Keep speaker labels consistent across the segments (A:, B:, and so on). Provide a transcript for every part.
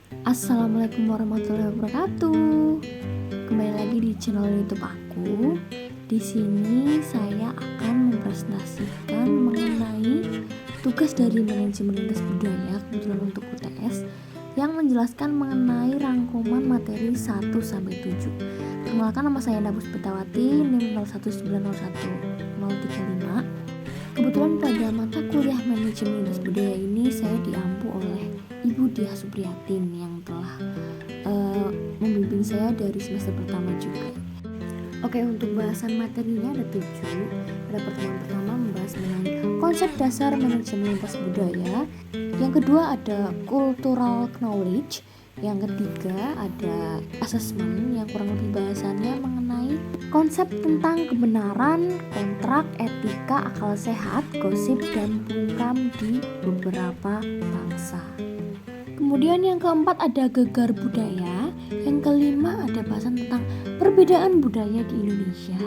A: Assalamualaikum warahmatullahi wabarakatuh. Kembali lagi di channel YouTube aku. Di sini saya akan mempresentasikan mengenai tugas dari manajemen lintas budaya kebetulan untuk UTS yang menjelaskan mengenai rangkuman materi 1 sampai 7. Perkenalkan, nama saya Nabus Betawati, NIM 019011035. Kebetulan pada mata kuliah manajemen lintas budaya ini saya diampu oleh Ibu Diah Supriyatin yang telah membimbing saya dari semester pertama juga. Oke, untuk bahasan materinya ada 7. Pada pertemuan pertama membahas mengenai konsep dasar manajemen lintas budaya. Yang kedua ada cultural knowledge. Yang ketiga ada assessment yang kurang lebih bahasannya mengenai konsep tentang kebenaran, kontrak, etika, akal sehat, gosip, dan bungkam di beberapa bangsa. Kemudian yang keempat ada gegar budaya. Yang kelima ada bahasan tentang perbedaan budaya di Indonesia.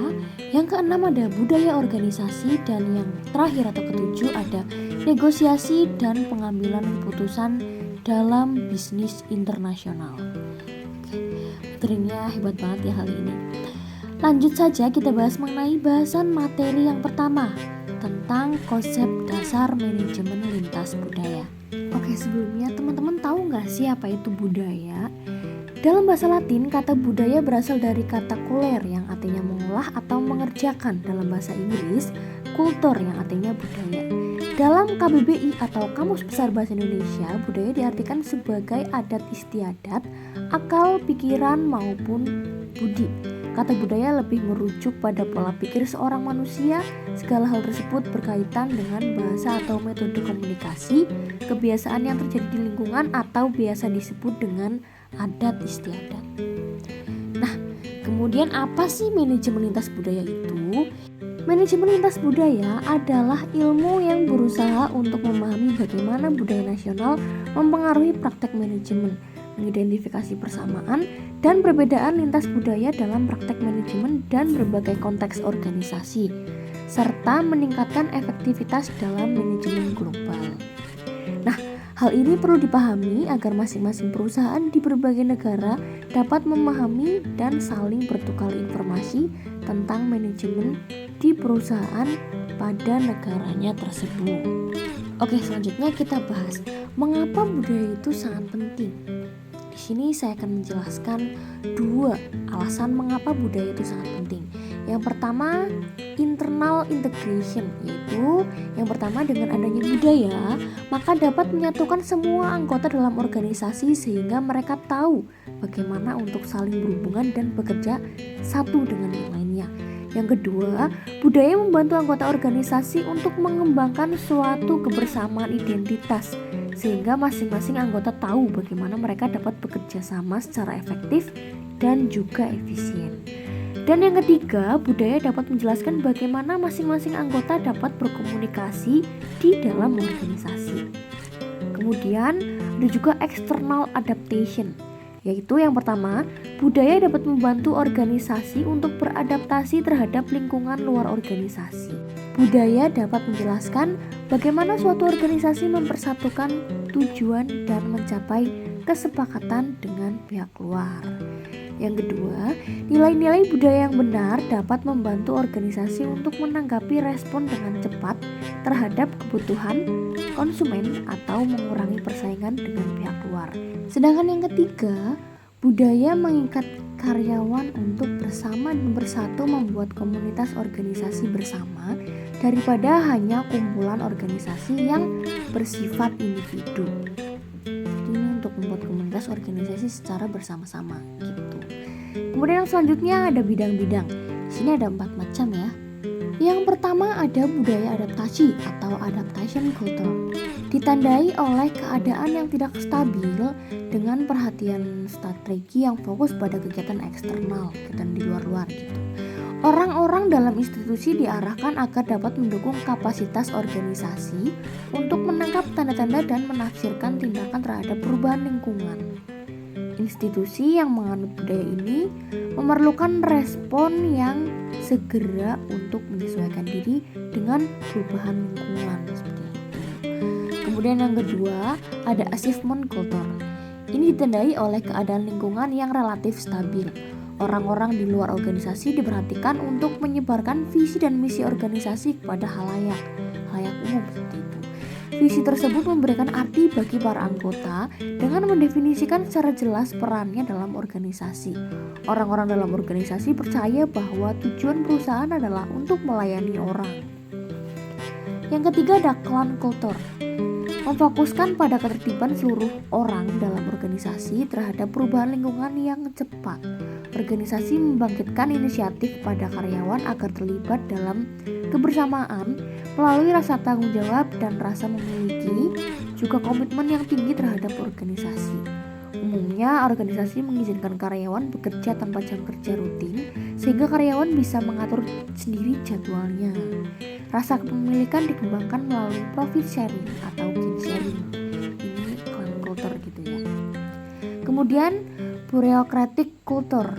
A: Yang keenam ada budaya organisasi. Dan yang terakhir atau ketujuh ada negosiasi dan pengambilan keputusan dalam bisnis internasional. Materinya hebat banget ya kali ini. Lanjut saja kita bahas mengenai bahasan materi yang pertama tentang konsep dasar manajemen lintas budaya. Oke, sebelumnya teman-teman tahu nggak sih apa itu budaya? Dalam bahasa Latin, kata budaya berasal dari kata kuler yang artinya mengolah atau mengerjakan. Dalam bahasa Inggris, kultur yang artinya budaya. Dalam KBBI atau Kamus Besar Bahasa Indonesia, budaya diartikan sebagai adat istiadat, akal, pikiran, maupun budi. Kata budaya lebih merujuk pada pola pikir seorang manusia. Segala hal tersebut berkaitan dengan bahasa atau metode komunikasi, kebiasaan yang terjadi di lingkungan atau biasa disebut dengan adat istiadat. Nah, kemudian apa sih manajemen lintas budaya itu? Manajemen lintas budaya adalah ilmu yang berusaha untuk memahami bagaimana budaya nasional mempengaruhi praktek manajemen, mengidentifikasi persamaan dan perbedaan lintas budaya dalam praktek manajemen dan berbagai konteks organisasi, serta meningkatkan efektivitas dalam manajemen global. Nah, hal ini perlu dipahami agar masing-masing perusahaan di berbagai negara dapat memahami dan saling bertukar informasi tentang manajemen di perusahaan pada negaranya tersebut. Oke, selanjutnya kita bahas mengapa budaya itu sangat penting. Di sini saya akan menjelaskan 2 alasan mengapa budaya itu sangat penting. Yang pertama, internal integration, yaitu yang pertama dengan adanya budaya, maka dapat menyatukan semua anggota dalam organisasi sehingga mereka tahu bagaimana untuk saling berhubungan dan bekerja satu dengan yang lainnya. Yang kedua, budaya membantu anggota organisasi untuk mengembangkan suatu kebersamaan identitas sehingga masing-masing anggota tahu bagaimana mereka dapat bekerja sama secara efektif dan juga efisien. Dan yang ketiga, budaya dapat menjelaskan bagaimana masing-masing anggota dapat berkomunikasi di dalam organisasi. Kemudian ada juga external adaptation, yaitu yang pertama, budaya dapat membantu organisasi untuk beradaptasi terhadap lingkungan luar organisasi. Budaya dapat menjelaskan bagaimana suatu organisasi mempersatukan tujuan dan mencapai kesepakatan dengan pihak luar. Yang kedua, nilai-nilai budaya yang benar dapat membantu organisasi untuk menanggapi respon dengan cepat terhadap kebutuhan konsumen atau mengurangi persaingan dengan pihak luar. Sedangkan yang ketiga, budaya mengikat karyawan untuk bersama dan bersatu membuat komunitas organisasi bersama daripada hanya kumpulan organisasi yang bersifat individu. Ini untuk membuat komunitas organisasi secara bersama-sama gitu. Kemudian yang selanjutnya ada bidang-bidang. Di sini ada 4 macam ya. Yang pertama ada budaya adaptasi atau adaptation culture. Ditandai oleh keadaan yang tidak stabil dengan perhatian strategi yang fokus pada kegiatan eksternal, kegiatan di luar-luar gitu. Orang-orang dalam institusi diarahkan agar dapat mendukung kapasitas organisasi untuk menangkap tanda-tanda dan menafsirkan tindakan terhadap perubahan lingkungan. Institusi yang menganut budaya ini memerlukan respon yang segera untuk menyesuaikan diri dengan perubahan lingkungan seperti itu. Kemudian yang kedua ada achievement culture. Ini ditandai oleh keadaan lingkungan yang relatif stabil. Orang-orang di luar organisasi diperhatikan untuk menyebarkan visi dan misi organisasi kepada halayak umum seperti itu. Visi tersebut memberikan arti bagi para anggota dengan mendefinisikan secara jelas perannya dalam organisasi. Orang-orang dalam organisasi percaya bahwa tujuan perusahaan adalah untuk melayani orang. Yang ketiga ada clan culture. Memfokuskan pada ketertiban seluruh orang dalam organisasi terhadap perubahan lingkungan yang cepat. Organisasi membangkitkan inisiatif pada karyawan agar terlibat dalam kebersamaan melalui rasa tanggung jawab dan rasa memiliki, juga komitmen yang tinggi terhadap organisasi. Umumnya, organisasi mengizinkan karyawan bekerja tanpa jam kerja rutin sehingga karyawan bisa mengatur sendiri jadwalnya. Rasa kepemilikan dikembangkan melalui profit sharing atau gain sharing. Ini clan culture gitu ya. Kemudian bureaucratic culture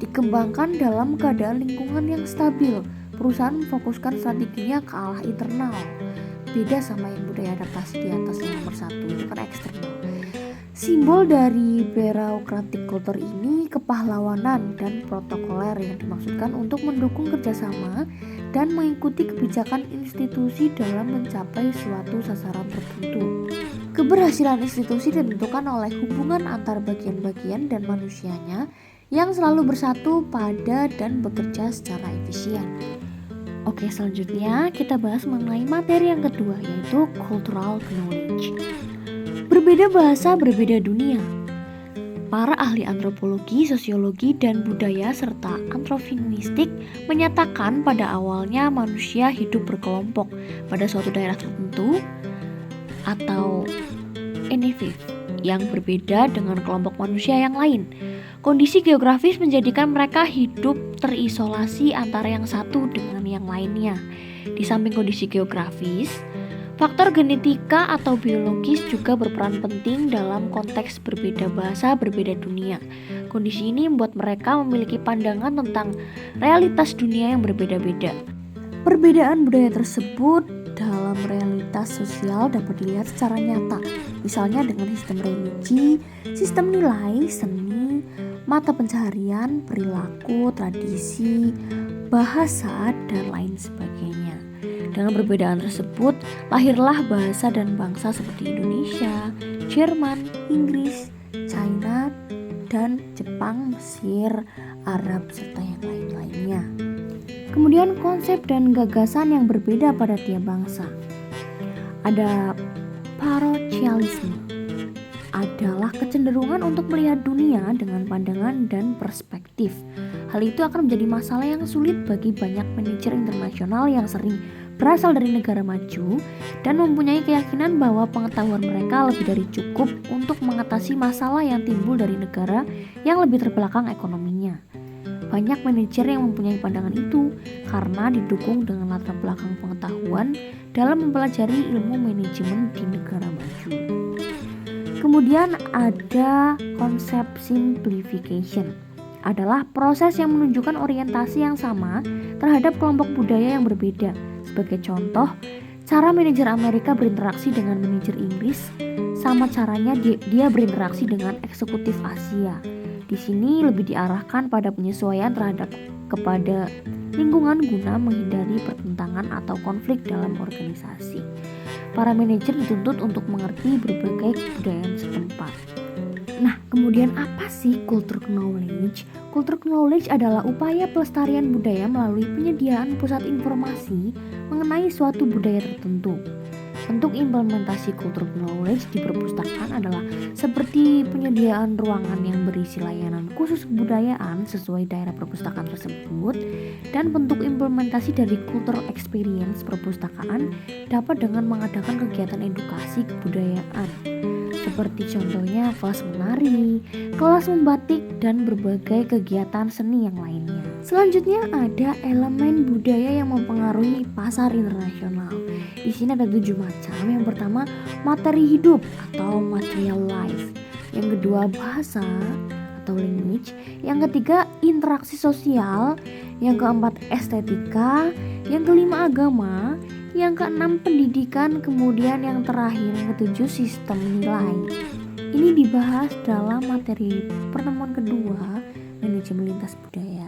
A: dikembangkan dalam keadaan lingkungan yang stabil. Perusahaan memfokuskan strateginya ke arah internal. Beda sama yang budaya adaptasi di atas yang nomor 1, itu kan eksternal. Simbol dari bureaucratic culture ini kepahlawanan dan protokoler yang dimaksudkan untuk mendukung kerjasama dan mengikuti kebijakan institusi dalam mencapai suatu sasaran tertentu. Keberhasilan institusi ditentukan oleh hubungan antar bagian-bagian dan manusianya yang selalu bersatu pada dan bekerja secara efisien. Oke, selanjutnya kita bahas mengenai materi yang kedua, yaitu cultural knowledge. Berbeda bahasa, berbeda dunia. Para ahli antropologi, sosiologi, dan budaya serta antrofinguistik menyatakan pada awalnya manusia hidup berkelompok pada suatu daerah tertentu atau individu yang berbeda dengan kelompok manusia yang lain. Kondisi geografis menjadikan mereka hidup terisolasi antara yang satu dengan yang lainnya. Di samping kondisi geografis, faktor genetika atau biologis juga berperan penting dalam konteks berbeda bahasa, berbeda dunia. Kondisi ini membuat mereka memiliki pandangan tentang realitas dunia yang berbeda-beda. Perbedaan budaya tersebut dalam realitas sosial dapat dilihat secara nyata, misalnya dengan sistem religi, sistem nilai, seni, mata pencaharian, perilaku, tradisi, bahasa, dan lain sebagainya. Dengan perbedaan tersebut, lahirlah bahasa dan bangsa seperti Indonesia, Jerman, Inggris, China, dan Jepang, Mesir, Arab, serta yang lain-lainnya. Kemudian konsep dan gagasan yang berbeda pada tiap bangsa. Ada parochialisme, adalah kecenderungan untuk melihat dunia dengan pandangan dan perspektif. Hal itu akan menjadi masalah yang sulit bagi banyak manajer internasional yang sering berasal dari negara maju dan mempunyai keyakinan bahwa pengetahuan mereka lebih dari cukup untuk mengatasi masalah yang timbul dari negara yang lebih terbelakang ekonominya. Banyak manajer yang mempunyai pandangan itu karena didukung dengan latar belakang pengetahuan dalam mempelajari ilmu manajemen di negara maju. Kemudian ada konsep simplification, adalah proses yang menunjukkan orientasi yang sama terhadap kelompok budaya yang berbeda. Sebagai contoh, cara manajer Amerika berinteraksi dengan manajer Inggris sama caranya dia berinteraksi dengan eksekutif Asia. Di sini lebih diarahkan pada penyesuaian kepada lingkungan guna menghindari pertentangan atau konflik dalam organisasi. Para manajer dituntut untuk mengerti berbagai kebudayaan setempat. Nah, kemudian apa sih cultural knowledge? Cultural knowledge adalah upaya pelestarian budaya melalui penyediaan pusat informasi mengenai suatu budaya tertentu. Bentuk implementasi cultural knowledge di perpustakaan adalah seperti penyediaan ruangan yang berisi layanan khusus kebudayaan sesuai daerah perpustakaan tersebut, dan bentuk implementasi dari cultural experience perpustakaan dapat dengan mengadakan kegiatan edukasi kebudayaan seperti contohnya kelas menari, kelas membatik, dan berbagai kegiatan seni yang lainnya. Selanjutnya ada elemen budaya yang mempengaruhi pasar internasional. Di sini ada 7 macam. Yang pertama, materi hidup atau material life. Yang kedua, bahasa atau language. Yang ketiga, interaksi sosial. Yang keempat, estetika. Yang kelima, agama. Yang keenam, pendidikan. Kemudian yang terakhir, yang ketujuh, sistem nilai. Ini dibahas dalam materi pertemuan kedua manajemen lintas budaya.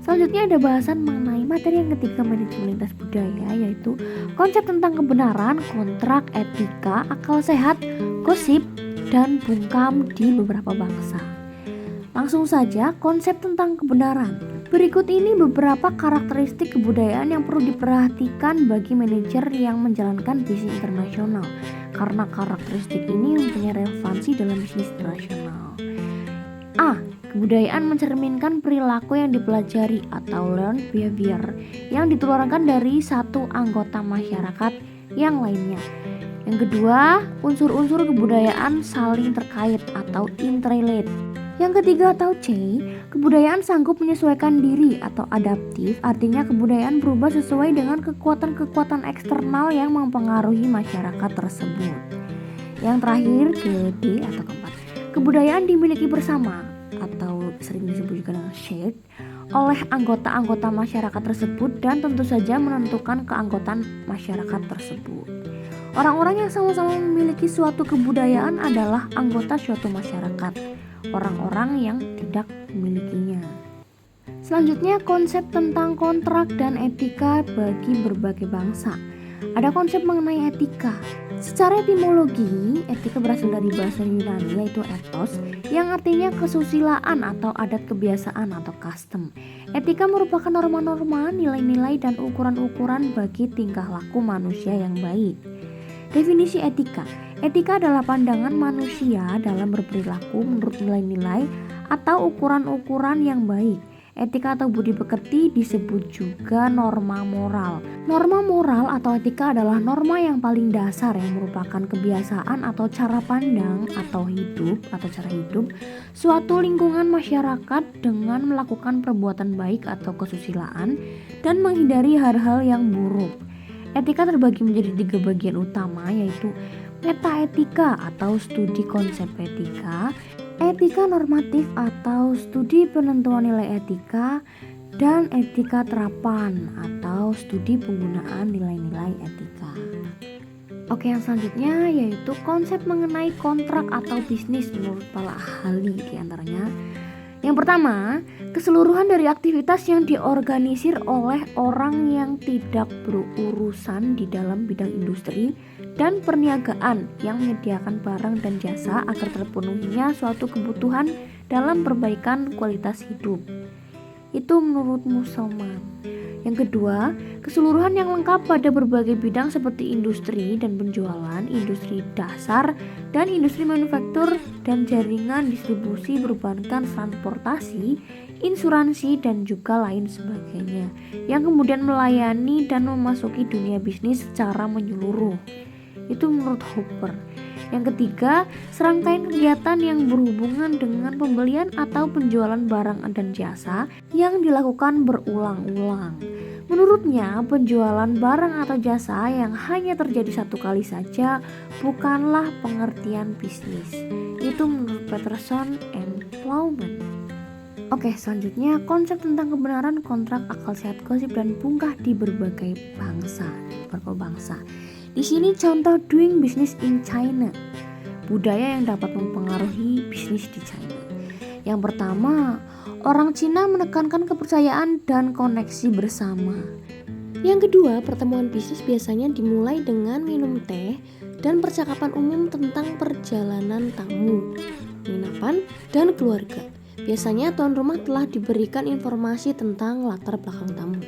A: Selanjutnya ada bahasan mengenai materi yang ketiga manajemen lintas budaya, yaitu konsep tentang kebenaran, kontrak, etika, akal sehat, gosip, dan bungkam di beberapa bangsa. Langsung saja, konsep tentang kebenaran. Berikut ini beberapa karakteristik kebudayaan yang perlu diperhatikan bagi manajer yang menjalankan bisnis internasional, karena karakteristik ini mempunyai relevansi dalam bisnis internasional. A. Kebudayaan mencerminkan perilaku yang dipelajari atau learned behavior yang ditularkan dari satu anggota masyarakat yang lainnya. Yang kedua, unsur-unsur kebudayaan saling terkait atau interrelate. Yang ketiga atau C, kebudayaan sanggup menyesuaikan diri atau adaptif, artinya kebudayaan berubah sesuai dengan kekuatan-kekuatan eksternal yang mempengaruhi masyarakat tersebut. Yang terakhir, ke D atau keempat, kebudayaan dimiliki bersama atau sering disebut juga dengan shared oleh anggota-anggota masyarakat tersebut dan tentu saja menentukan keanggotaan masyarakat tersebut. Orang-orang yang sama-sama memiliki suatu kebudayaan adalah anggota suatu masyarakat. Orang-orang yang tidak memilikinya. Selanjutnya, konsep tentang kontrak dan etika bagi berbagai bangsa. Ada konsep mengenai etika. Secara etimologi, etika berasal dari bahasa Yunani yaitu ethos, yang artinya kesusilaan atau adat kebiasaan atau custom. Etika merupakan norma-norma, nilai-nilai dan ukuran-ukuran bagi tingkah laku manusia yang baik. Definisi etika. Etika adalah pandangan manusia dalam berperilaku menurut nilai-nilai atau ukuran-ukuran yang baik. Etika atau budi pekerti disebut juga norma moral. Norma moral atau etika adalah norma yang paling dasar yang merupakan kebiasaan atau cara pandang atau cara hidup suatu lingkungan masyarakat dengan melakukan perbuatan baik atau kesusilaan dan menghindari hal-hal yang buruk. Etika terbagi menjadi 3 bagian utama, yaitu metaetika atau studi konsep etika, etika normatif atau studi penentuan nilai etika, dan etika terapan atau studi penggunaan nilai-nilai etika. Oke, yang selanjutnya yaitu konsep mengenai kontrak atau bisnis menurut para ahli diantaranya. Yang pertama, keseluruhan dari aktivitas yang diorganisir oleh orang yang tidak berurusan di dalam bidang industri dan perniagaan yang menyediakan barang dan jasa agar terpenuhinya suatu kebutuhan dalam perbaikan kualitas hidup. Itu menurut Muselman. Yang kedua, keseluruhan yang lengkap pada berbagai bidang seperti industri dan penjualan, industri dasar, dan industri manufaktur dan jaringan distribusi berbahan transportasi, insuransi, dan juga lain sebagainya, yang kemudian melayani dan memasuki dunia bisnis secara menyeluruh. Itu menurut Hooper. Yang ketiga, serangkaian kegiatan yang berhubungan dengan pembelian atau penjualan barang dan jasa yang dilakukan berulang-ulang. Menurutnya, penjualan barang atau jasa yang hanya terjadi satu kali saja bukanlah pengertian bisnis. Itu menurut Peterson and Plowman. Oke, selanjutnya konsep tentang kebenaran, kontrak, akal sehat, gosip, dan bungkah di berbagai bangsa. Di sini contoh doing business in China, budaya yang dapat mempengaruhi bisnis di China. Yang pertama, orang Cina menekankan kepercayaan dan koneksi bersama. Yang kedua, pertemuan bisnis biasanya dimulai dengan minum teh dan percakapan umum tentang perjalanan tamu, penginapan, dan keluarga. Biasanya tuan rumah telah diberikan informasi tentang latar belakang tamu.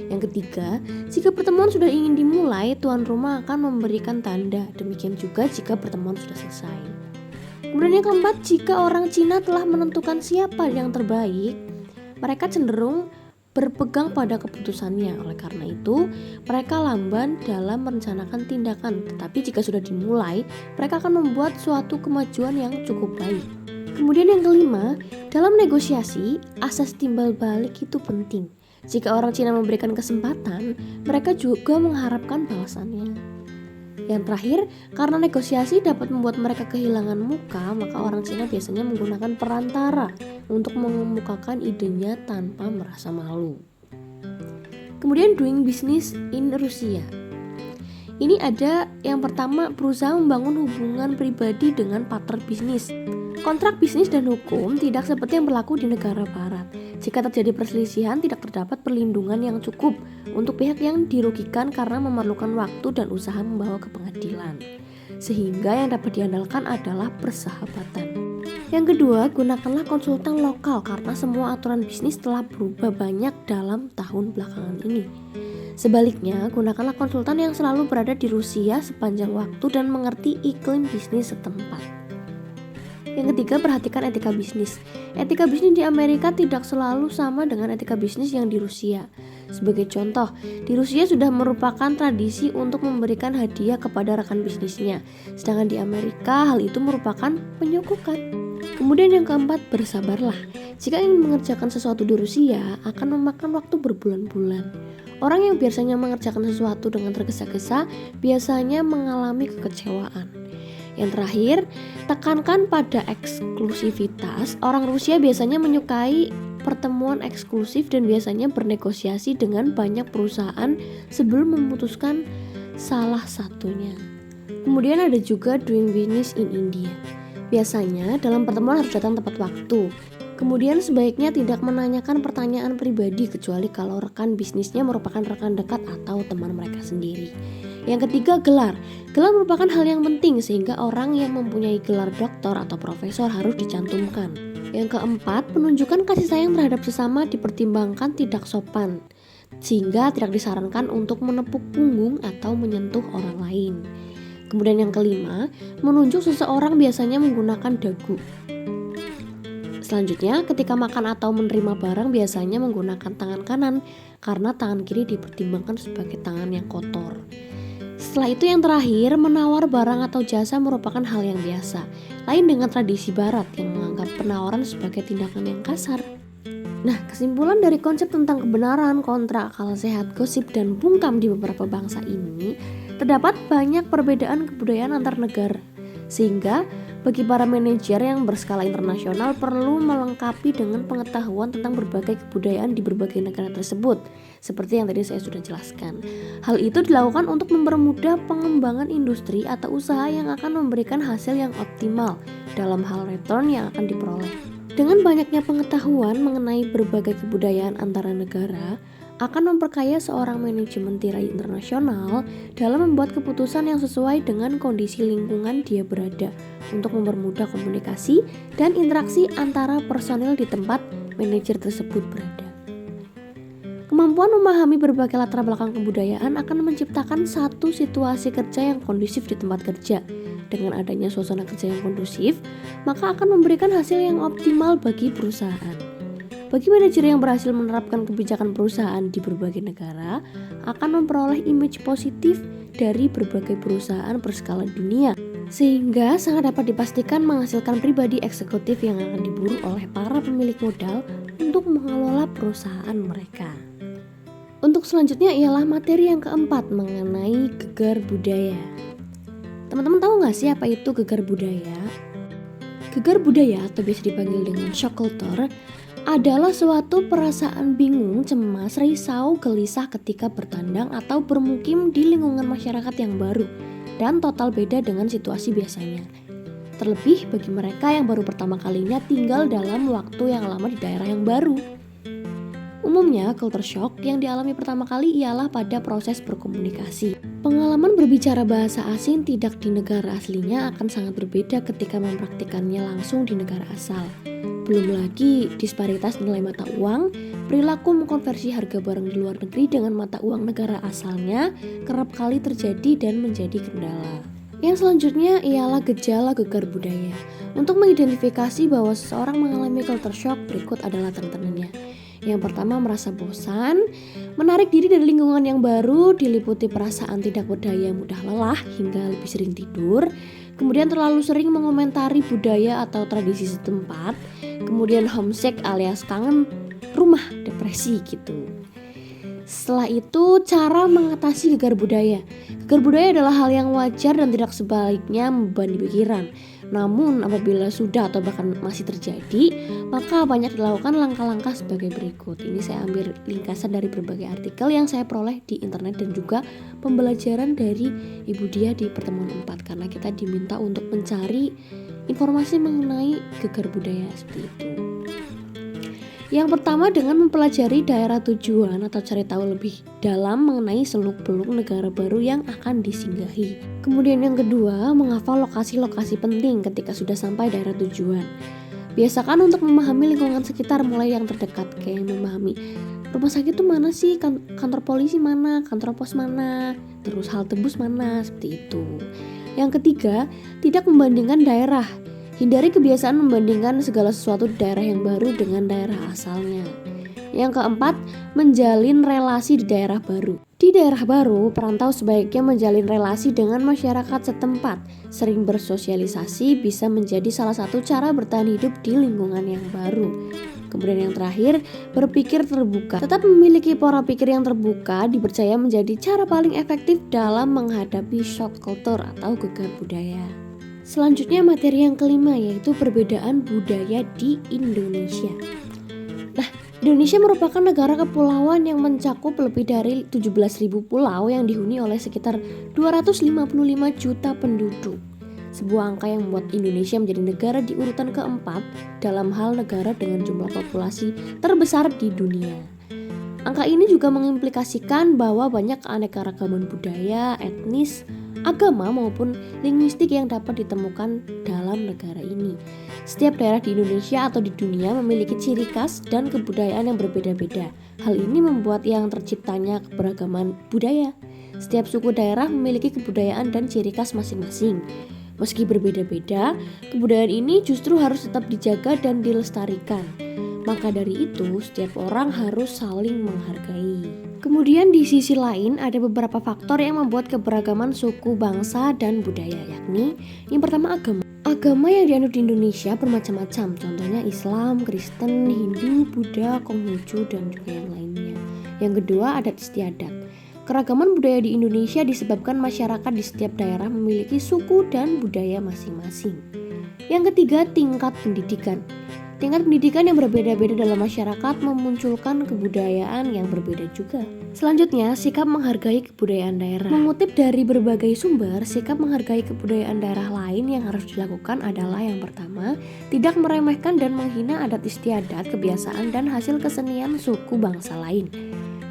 A: Yang ketiga, jika pertemuan sudah ingin dimulai, tuan rumah akan memberikan tanda. Demikian juga jika pertemuan sudah selesai. Kemudian yang keempat, jika orang Cina telah menentukan siapa yang terbaik, mereka cenderung berpegang pada keputusannya. Oleh karena itu, mereka lamban dalam merencanakan tindakan. Tetapi jika sudah dimulai, mereka akan membuat suatu kemajuan yang cukup baik. Kemudian yang kelima, dalam negosiasi, asas timbal balik itu penting. Jika orang Cina memberikan kesempatan, mereka juga mengharapkan balasannya. Yang terakhir, karena negosiasi dapat membuat mereka kehilangan muka, maka orang Cina biasanya menggunakan perantara untuk mengemukakan idenya tanpa merasa malu. Kemudian doing business in Rusia. Ini ada yang pertama, berusaha membangun hubungan pribadi dengan partner bisnis. Kontrak bisnis dan hukum tidak seperti yang berlaku di negara barat. Jika terjadi perselisihan, tidak terdapat perlindungan yang cukup untuk pihak yang dirugikan karena memerlukan waktu dan usaha membawa ke pengadilan. Sehingga yang dapat diandalkan adalah persahabatan. Yang kedua, gunakanlah konsultan lokal karena semua aturan bisnis telah berubah banyak dalam tahun belakangan ini. Sebaliknya, gunakanlah konsultan yang selalu berada di Rusia sepanjang waktu dan mengerti iklim bisnis setempat. Yang ketiga, perhatikan etika bisnis. Etika bisnis di Amerika tidak selalu sama dengan etika bisnis yang di Rusia. Sebagai contoh, di Rusia sudah merupakan tradisi untuk memberikan hadiah kepada rekan bisnisnya, sedangkan di Amerika hal itu merupakan penyukukan. Kemudian yang keempat, bersabarlah. Jika ingin mengerjakan sesuatu di Rusia, akan memakan waktu berbulan-bulan. Orang yang biasanya mengerjakan sesuatu dengan tergesa-gesa biasanya mengalami kekecewaan. Yang terakhir, tekankan pada eksklusivitas. Orang Rusia biasanya menyukai pertemuan eksklusif dan biasanya bernegosiasi dengan banyak perusahaan sebelum memutuskan salah satunya. Kemudian ada juga doing business in India. Biasanya dalam pertemuan harus datang tepat waktu. Kemudian sebaiknya tidak menanyakan pertanyaan pribadi kecuali kalau rekan bisnisnya merupakan rekan dekat atau teman mereka sendiri. Yang ketiga, gelar. Gelar merupakan hal yang penting sehingga orang yang mempunyai gelar doktor atau profesor harus dicantumkan. Yang keempat, penunjukan kasih sayang terhadap sesama dipertimbangkan tidak sopan, sehingga tidak disarankan untuk menepuk punggung atau menyentuh orang lain. Kemudian yang kelima, menunjuk seseorang biasanya menggunakan dagu. Selanjutnya, ketika makan atau menerima barang biasanya menggunakan tangan kanan karena tangan kiri dipertimbangkan sebagai tangan yang kotor. Setelah itu yang terakhir, menawar barang atau jasa merupakan hal yang biasa, lain dengan tradisi barat yang menganggap penawaran sebagai tindakan yang kasar. Nah, kesimpulan dari konsep tentang kebenaran, kontra, akal sehat, gosip, dan bungkam di beberapa bangsa ini, terdapat banyak perbedaan kebudayaan antar negara. Sehingga bagi para manajer yang berskala internasional perlu melengkapi dengan pengetahuan tentang berbagai kebudayaan di berbagai negara tersebut, seperti yang tadi saya sudah jelaskan. Hal itu dilakukan untuk mempermudah pengembangan industri atau usaha yang akan memberikan hasil yang optimal dalam hal return yang akan diperoleh. Dengan banyaknya pengetahuan mengenai berbagai kebudayaan antara negara, akan memperkaya seorang manajemen tirai internasional dalam membuat keputusan yang sesuai dengan kondisi lingkungan dia berada untuk mempermudah komunikasi dan interaksi antara personil di tempat manajer tersebut berada. Kemampuan memahami berbagai latar belakang kebudayaan akan menciptakan satu situasi kerja yang kondusif di tempat kerja. Dengan adanya suasana kerja yang kondusif, maka akan memberikan hasil yang optimal bagi perusahaan. Bagi manajer yang berhasil menerapkan kebijakan perusahaan di berbagai negara, akan memperoleh image positif dari berbagai perusahaan berskala dunia, sehingga sangat dapat dipastikan menghasilkan pribadi eksekutif yang akan diburu oleh para pemilik modal untuk mengelola perusahaan mereka. Untuk selanjutnya ialah materi yang keempat mengenai gegar budaya. Teman-teman tahu nggak sih apa itu gegar budaya? Gegar budaya atau biasa dipanggil dengan shock culture adalah suatu perasaan bingung, cemas, risau, gelisah ketika bertandang atau bermukim di lingkungan masyarakat yang baru dan total beda dengan situasi biasanya. Terlebih bagi mereka yang baru pertama kalinya tinggal dalam waktu yang lama di daerah yang baru. Umumnya, culture shock yang dialami pertama kali ialah pada proses berkomunikasi. Pengalaman berbicara bahasa asing tidak di negara aslinya akan sangat berbeda ketika mempraktikannya langsung di negara asal. Belum lagi disparitas nilai mata uang, perilaku mengkonversi harga barang di luar negeri dengan mata uang negara asalnya kerap kali terjadi dan menjadi kendala. Yang selanjutnya ialah gejala gegar budaya. Untuk mengidentifikasi bahwa seseorang mengalami culture shock, berikut adalah tanda-tandanya. Yang pertama, merasa bosan, menarik diri dari lingkungan yang baru, diliputi perasaan tidak berdaya, mudah lelah hingga lebih sering tidur. Kemudian terlalu sering mengomentari budaya atau tradisi setempat. Kemudian homesick alias kangen rumah, depresi gitu. Setelah itu, cara mengatasi gegar budaya. Gegar budaya adalah hal yang wajar dan tidak sebaliknya membebani pikiran. Namun apabila sudah atau bahkan masih terjadi, maka banyak dilakukan langkah-langkah sebagai berikut. Ini saya ambil ringkasan dari berbagai artikel yang saya peroleh di internet dan juga pembelajaran dari Ibu Dia di pertemuan 4, karena kita diminta untuk mencari informasi mengenai gegar budaya seperti itu. Yang pertama, dengan mempelajari daerah tujuan atau cari tahu lebih dalam mengenai seluk-beluk negara baru yang akan disinggahi. Kemudian yang kedua, menghafal lokasi-lokasi penting ketika sudah sampai daerah tujuan. Biasakan untuk memahami lingkungan sekitar mulai yang terdekat, kayak memahami rumah sakit itu mana sih, kantor polisi mana, kantor pos mana, terus halte bus mana, seperti itu. Yang ketiga, tidak membandingkan daerah. Hindari kebiasaan membandingkan segala sesuatu di daerah yang baru dengan daerah asalnya. Yang keempat, menjalin relasi di daerah baru. Di daerah baru, perantau sebaiknya menjalin relasi dengan masyarakat setempat. Sering bersosialisasi bisa menjadi salah satu cara bertahan hidup di lingkungan yang baru. Kemudian yang terakhir, berpikir terbuka. Tetap memiliki pola pikir yang terbuka dipercaya menjadi cara paling efektif dalam menghadapi shock culture atau gegar budaya. Selanjutnya materi yang kelima, yaitu perbedaan budaya di Indonesia. Nah, Indonesia merupakan negara kepulauan yang mencakup lebih dari 17.000 pulau yang dihuni oleh sekitar 255 juta penduduk. Sebuah angka yang membuat Indonesia menjadi negara di urutan keempat dalam hal negara dengan jumlah populasi terbesar di dunia. Angka ini juga mengimplikasikan bahwa banyak keanekaragaman budaya, etnis, agama maupun linguistik yang dapat ditemukan dalam negara ini. Setiap daerah di Indonesia atau di dunia memiliki ciri khas dan kebudayaan yang berbeda-beda. Hal ini membuat yang terciptanya keberagaman budaya. Setiap suku daerah memiliki kebudayaan dan ciri khas masing-masing. Meski berbeda-beda, kebudayaan ini justru harus tetap dijaga dan dilestarikan. Maka dari itu, setiap orang harus saling menghargai. Kemudian di sisi lain ada beberapa faktor yang membuat keberagaman suku, bangsa, dan budaya, yakni yang pertama agama. Agama yang dianut di Indonesia bermacam-macam, contohnya Islam, Kristen, Hindu, Buddha, Konghucu, dan juga yang lainnya. Yang kedua, adat istiadat. Keragaman budaya di Indonesia disebabkan masyarakat di setiap daerah memiliki suku dan budaya masing-masing. Yang ketiga, tingkat pendidikan. Tingkat pendidikan yang berbeda-beda dalam masyarakat memunculkan kebudayaan yang berbeda juga. Selanjutnya, sikap menghargai kebudayaan daerah. Mengutip dari berbagai sumber, sikap menghargai kebudayaan daerah lain yang harus dilakukan adalah yang pertama, tidak meremehkan dan menghina adat istiadat, kebiasaan, dan hasil kesenian suku bangsa lain.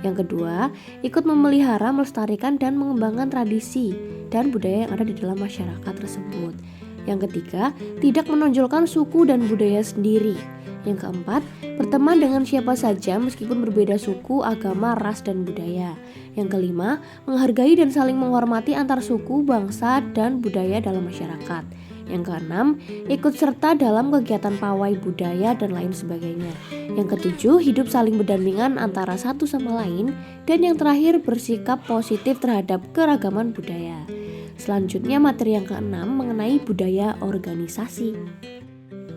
A: Yang kedua, ikut memelihara, melestarikan, dan mengembangkan tradisi dan budaya yang ada di dalam masyarakat tersebut. Yang ketiga, tidak menonjolkan suku dan budaya sendiri. Yang keempat, berteman dengan siapa saja meskipun berbeda suku, agama, ras, dan budaya. Yang kelima, menghargai dan saling menghormati antar suku, bangsa, dan budaya dalam masyarakat. Yang keenam, ikut serta dalam kegiatan pawai budaya dan lain sebagainya. Yang ketujuh, hidup saling berdampingan antara satu sama lain. Dan yang terakhir, bersikap positif terhadap keragaman budaya. Selanjutnya materi yang keenam mengenai budaya organisasi.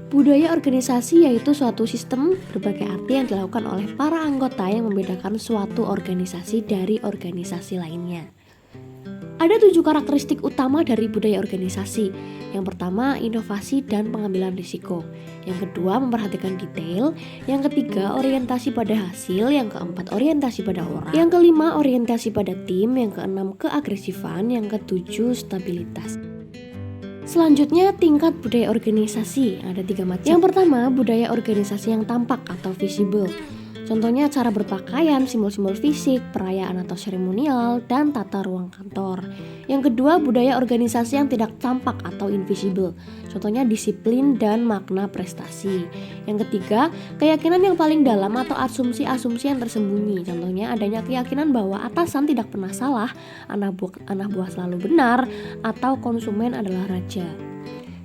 A: Budaya organisasi yaitu suatu sistem berbagai arti yang dilakukan oleh para anggota yang membedakan suatu organisasi dari organisasi lainnya. Ada 7 karakteristik utama dari budaya organisasi. Yang pertama, inovasi dan pengambilan risiko. Yang kedua, memperhatikan detail. Yang ketiga, orientasi pada hasil. Yang keempat, orientasi pada orang. Yang kelima, orientasi pada tim. Yang keenam, keagresifan. Yang ketujuh, stabilitas. Selanjutnya, tingkat budaya organisasi. Ada 3 macam. Yang pertama, budaya organisasi yang tampak atau visible. Contohnya cara berpakaian, simbol-simbol fisik, perayaan atau seremonial, dan tata ruang kantor. Yang kedua, budaya organisasi yang tidak tampak atau invisible. Contohnya disiplin dan makna prestasi. Yang ketiga, keyakinan yang paling dalam atau asumsi-asumsi yang tersembunyi. Contohnya adanya keyakinan bahwa atasan tidak pernah salah, anak buah selalu benar, atau konsumen adalah raja.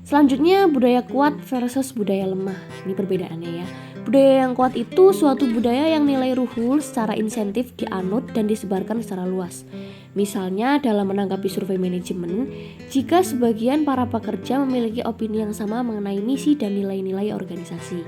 A: Selanjutnya, budaya kuat versus budaya lemah. Ini perbedaannya ya. Budaya yang kuat itu suatu budaya yang nilai luhur secara insentif dianut dan disebarkan secara luas. Misalnya dalam menanggapi survei manajemen, jika sebagian para pekerja memiliki opini yang sama mengenai misi dan nilai-nilai organisasi.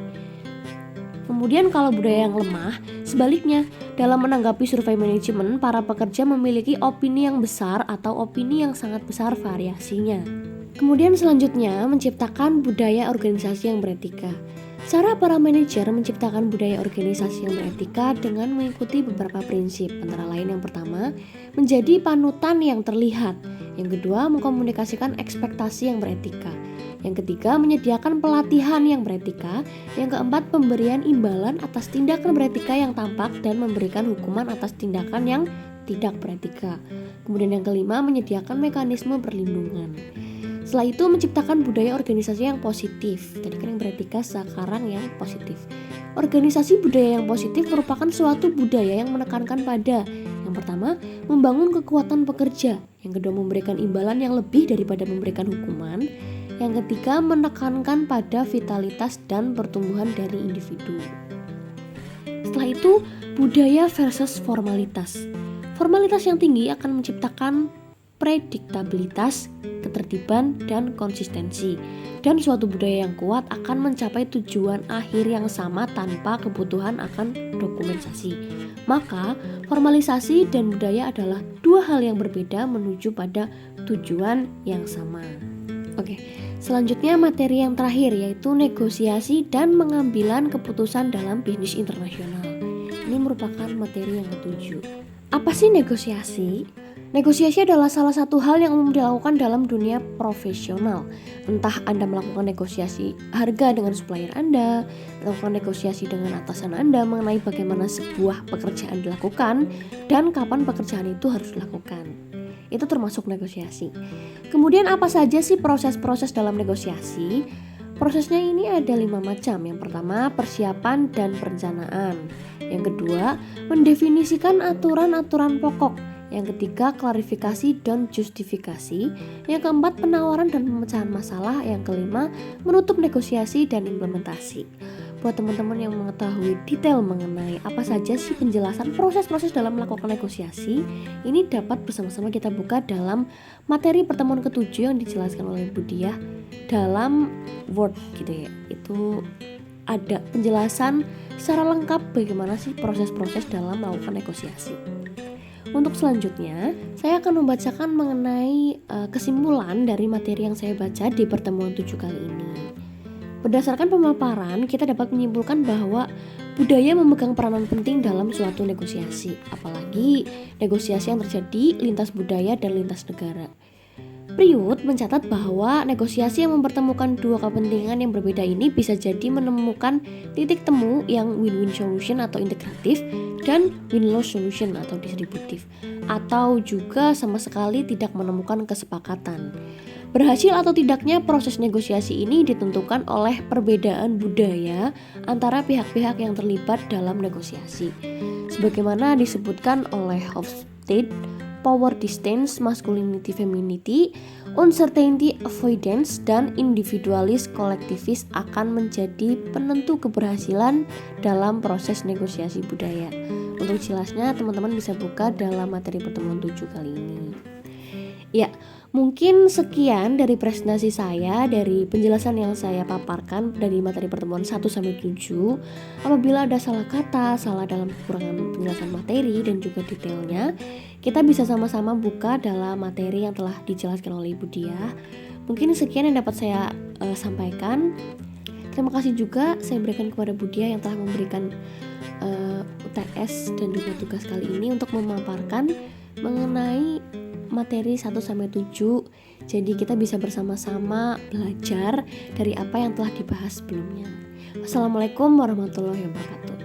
A: Kemudian kalau budaya yang lemah, sebaliknya, dalam menanggapi survei manajemen, para pekerja memiliki opini yang besar atau opini yang sangat besar variasinya. Kemudian selanjutnya menciptakan budaya organisasi yang beretika. Cara para manajer menciptakan budaya organisasi yang beretika dengan mengikuti beberapa prinsip, antara lain yang pertama, menjadi panutan yang terlihat. Yang kedua, mengkomunikasikan ekspektasi yang beretika. Yang ketiga, menyediakan pelatihan yang beretika. Yang keempat, pemberian imbalan atas tindakan beretika yang tampak dan memberikan hukuman atas tindakan yang tidak beretika. Kemudian yang kelima, menyediakan mekanisme perlindungan. Setelah itu menciptakan budaya organisasi yang positif. Tadi kan yang beretika, sekarang yang positif. Organisasi budaya yang positif merupakan suatu budaya yang menekankan pada yang pertama, membangun kekuatan pekerja. Yang kedua, memberikan imbalan yang lebih daripada memberikan hukuman. Yang ketiga, menekankan pada vitalitas dan pertumbuhan dari individu. Setelah itu, budaya versus formalitas. Formalitas yang tinggi akan menciptakan prediktabilitas, ketertiban, dan konsistensi. Dan suatu budaya yang kuat akan mencapai tujuan akhir yang sama tanpa kebutuhan akan dokumentasi. Maka, formalisasi dan budaya adalah dua hal yang berbeda menuju pada tujuan yang sama. Oke, selanjutnya materi yang terakhir yaitu negosiasi dan pengambilan keputusan dalam bisnis internasional. Ini merupakan materi yang ketujuh. Apa sih negosiasi? Negosiasi adalah salah satu hal yang umum dilakukan dalam dunia profesional. Entah Anda melakukan negosiasi harga dengan supplier Anda, melakukan negosiasi dengan atasan Anda mengenai bagaimana sebuah pekerjaan dilakukan dan kapan pekerjaan itu harus dilakukan. Itu termasuk negosiasi. Kemudian apa saja sih proses-proses dalam negosiasi? Prosesnya ini ada 5 macam. Yang pertama, persiapan dan perencanaan. Yang kedua, mendefinisikan aturan-aturan pokok. Yang ketiga, klarifikasi dan justifikasi. Yang keempat, penawaran dan pemecahan masalah. Yang kelima, menutup negosiasi dan implementasi. Buat teman-teman yang mengetahui detail mengenai apa saja sih penjelasan proses-proses dalam melakukan negosiasi, ini dapat bersama-sama kita buka dalam materi pertemuan ketujuh yang dijelaskan oleh Bu Diah dalam Word gitu ya. Itu ada penjelasan secara lengkap bagaimana sih proses-proses dalam melakukan negosiasi. Untuk selanjutnya, saya akan membacakan mengenai kesimpulan dari materi yang saya baca di pertemuan 7 kali ini. Berdasarkan pemaparan, kita dapat menyimpulkan bahwa budaya memegang peranan penting dalam suatu negosiasi, apalagi negosiasi yang terjadi lintas budaya dan lintas negara. Priut mencatat bahwa negosiasi yang mempertemukan dua kepentingan yang berbeda ini bisa jadi menemukan titik temu yang win-win solution atau integratif dan win-loss solution atau distributif, atau juga sama sekali tidak menemukan kesepakatan. Berhasil atau tidaknya proses negosiasi ini ditentukan oleh perbedaan budaya antara pihak-pihak yang terlibat dalam negosiasi. Sebagaimana disebutkan oleh Hofstede, power distance, masculinity femininity, uncertainty avoidance, dan individualis kolektivis akan menjadi penentu keberhasilan dalam proses negosiasi budaya. Untuk jelasnya teman-teman bisa buka dalam materi pertemuan 7 kali ini. Ya, mungkin sekian dari presentasi saya, dari penjelasan yang saya paparkan dari materi pertemuan 1-7. Apabila ada salah kata, salah dalam kekurangan penjelasan materi dan juga detailnya, kita bisa sama-sama buka dalam materi yang telah dijelaskan oleh Ibu Diah. Mungkin sekian yang dapat saya sampaikan. Terima kasih juga saya berikan kepada Bu Diah yang telah memberikan UTS dan juga tugas kali ini untuk memaparkan mengenai materi 1-7. Jadi kita bisa bersama-sama belajar dari apa yang telah dibahas sebelumnya. Wassalamualaikum warahmatullahi wabarakatuh.